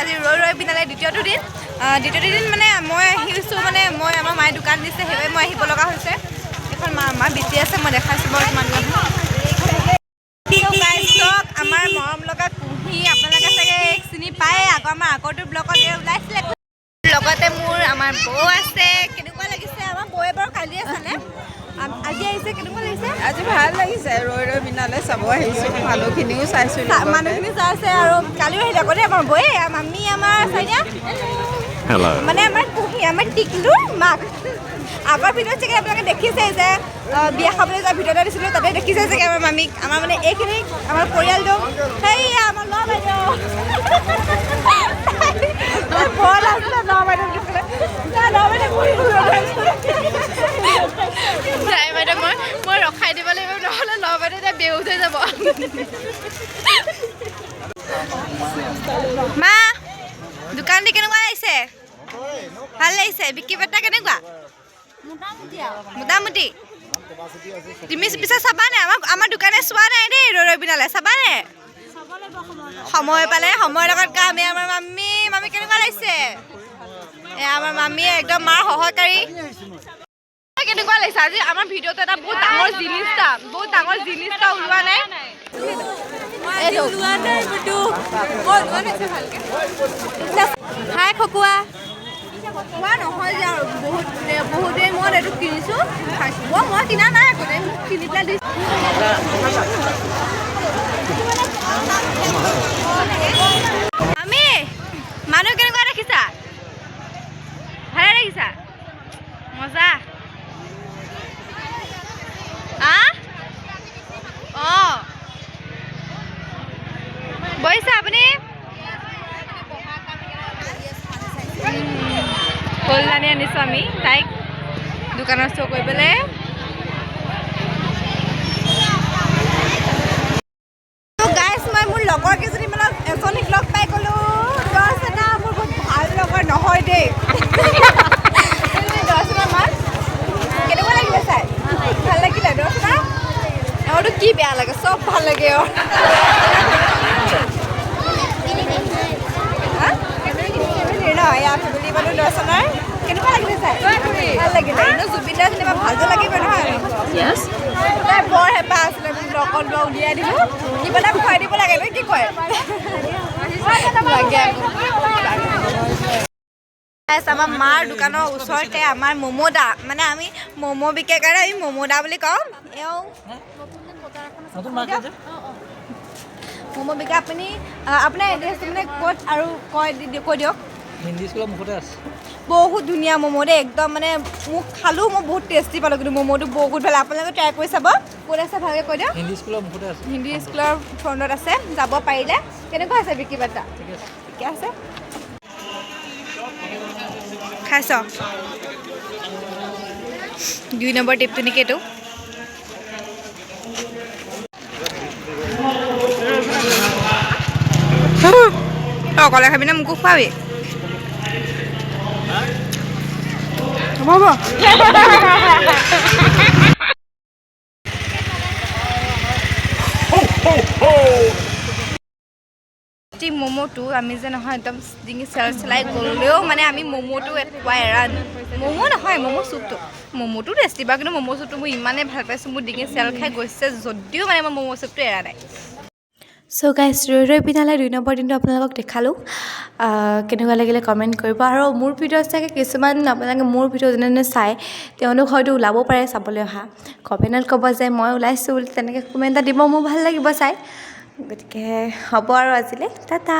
আজি ৰৈ পিনালে দ্বিতীয়টো দিন মানে মই আহিছোঁ মানে মই আমাৰ মায়ে দোকান দিছে সেইবাবে মই আহিব লগা হৈছে এখন মা বেছি আছে মই দেখাইছোঁ বাৰু তোমালোকক চাওক আমাৰ মৰম লগা কুঁহি আপোনালোকে চাগে চিনি পায় আমাৰ আগৰটো ব্লগত ওলাইছিলে লগতে মোৰ আমাৰ বৌ আছে কেনেকুৱা লাগিছে আমাৰ বৌয়ে বাৰু কালি আছেনে আজি আহিছে কেনেকুৱা লাগিছে আজি ভাল লাগিছে ৰৈ পিনালে চাব আহিছোঁ মানুহখিনিও চাইছোঁ মানুহখিনি চাইছে আৰু কালিও আহিলে আকৌ দেই আমাৰ বৌয়ে মামী আমাৰ চাইনা মানে আমাৰ কুঁহি আমাৰ টিকলুৰ মাক আগৰ ভিডিঅ'ত চাগে আপোনালোকে দেখিছে যে বিয়া খাবলৈ যোৱা ভিডিঅ' এটা দিছিলোঁ তাতে দেখিছে চাগে আমাৰ মামীক আমাৰ মানে এইখিনি আমাৰ পৰিয়ালটো সেয়া আমাৰ ল'ৰা বাইদেউ বৰ আছিলে ল'ৰা বাইদেউ বুলি ক'লে বাইদেউ মই ৰখাই দিব লাগিব নহ'লে ল'ৰা বাইদেউ এতিয়া বেহুচ হৈ যাব মা দোকান দি কেনেকুৱা লাগিছে ভাল লাগিছে বিক্ৰী বাৰ্তা কেনেকুৱা মোটামুটি তুমি পিছে চাবানে আমাৰ দোকানে চোৱা নাই দেই ৰৈ পিনালে চাবানে সময় পালে সময়ৰ লগত কামে আমাৰ মামী কেনেকুৱা লাগিছে আমাৰ মামীয়ে একদম মাৰ সহকাৰী কেনেকুৱা লাগিছে আজি আমাৰ ভিডিঅ'টো এটা বহুত ডাঙৰ জিনিস এটা ওলোৱা নাই হাই খকুৱা খোৱা নহয় যে আৰু বহুত দেৰি মই এইটো কিনিছোঁ খাইছোঁ মই কিনা নাই আকৌ কিনি পেলাই দিছোঁ আমি মানুহ কেনেকুৱা দেখিছা ভালে দেখিছা মজা অঁ বহিছে আপুনি কল্যাণী আনিছোঁ আমি তাইক দোকানৰ শ্ব' কৰিবলৈ গাইজ মই মোৰ লগৰ কেইজনীমানক এজনীক লগ পাই গ'লোঁ দৰ্শনা মোৰ বহুত ভাল লগৰ নহয় দেই দৰ্শনা মাৰ কেনেকুৱা লাগিলে চাই ভাল লাগিলে দৰ্শনা এওঁতো কি বেয়া লাগে চব ভাল লাগে দৰ্শনাৰ কেনেকুৱা লাগিলে চাই ভাল লাগিলে এনেও জুবিন দাৰ চিনেমা ভালটো লাগিব নহয় তাই বৰ হেঁপাহ আছিলে মোক লগত লোৱা উলিয়াই দিলোঁ কিবা এটা খুৱাই দিব লাগে ন কি কয় আমাৰ মাৰ দোকানৰ ওচৰতে আমাৰ মমোদা মানে আমি ম'ম' বিকে কাৰণে আমি মমোদা বুলি কওঁ এওঁ ম'ম' বিকে আপুনি আপোনাৰ এড্ৰেছটো মানে ক'ত আৰু কৈ দিয়ক হিন্দী স্কুলৰ মুখতে আছে বহুত ধুনীয়া ম'ম' দেই একদম মানে মোক খালোঁ মই বহুত টেষ্টি পালোঁ কিন্তু ম'ম'টো বহুত ভাল আপোনালোকে ট্ৰাই কৰি চাব ক'ত আছে ভালকৈ কৈ দিয়ক হিন্দী স্কুলৰ মুখতে আছে হিন্দী স্কুলৰ ফ্ৰণ্টত আছে যাব পাৰিলে কেনেকুৱা আছে বিক্ৰী বাৰ্তা ঠিকে আছে খাইছ 2 নম্বৰ টিপটো নেকি এইটো অকলে খাবিনে মোকো খোৱাবি হ'ব ম'ম'টো আমি যে নহয় একদম ডিঙি চেলাই গ'লেও মানে আমি ম'ম'টো একেবাৰে এৰা ম'ম' নহয় ম'ম' চুপটো ম'ম'টো টেষ্টি বাৰু কিন্তু ম'ম' চুপটো মই ইমানেই ভাল পাইছোঁ মোৰ ডিঙি চেল খাই গৈছে যদিও মানে মই ম'ম' চুপটো এৰা নাই চ' গাইজ ৰৈ পিনালে 2 নম্বৰ দিনটো আপোনালোকক দেখালোঁ কেনেকুৱা লাগিলে কমেণ্ট কৰিব আৰু মোৰ ভিডিঅ' চাগে কিছুমান আপোনালোকে মোৰ ভিডিঅ' যোনে চাই তেওঁলোক হয়তো ওলাব পাৰে চাবলৈ অহা কমেণ্টত ক'ব যে মই ওলাইছোঁ বুলি তেনেকৈ কমেণ্ট এটা দিব মোৰ ভাল লাগিব চাই গতিকে হ'ব আৰু আজিলৈ টাটা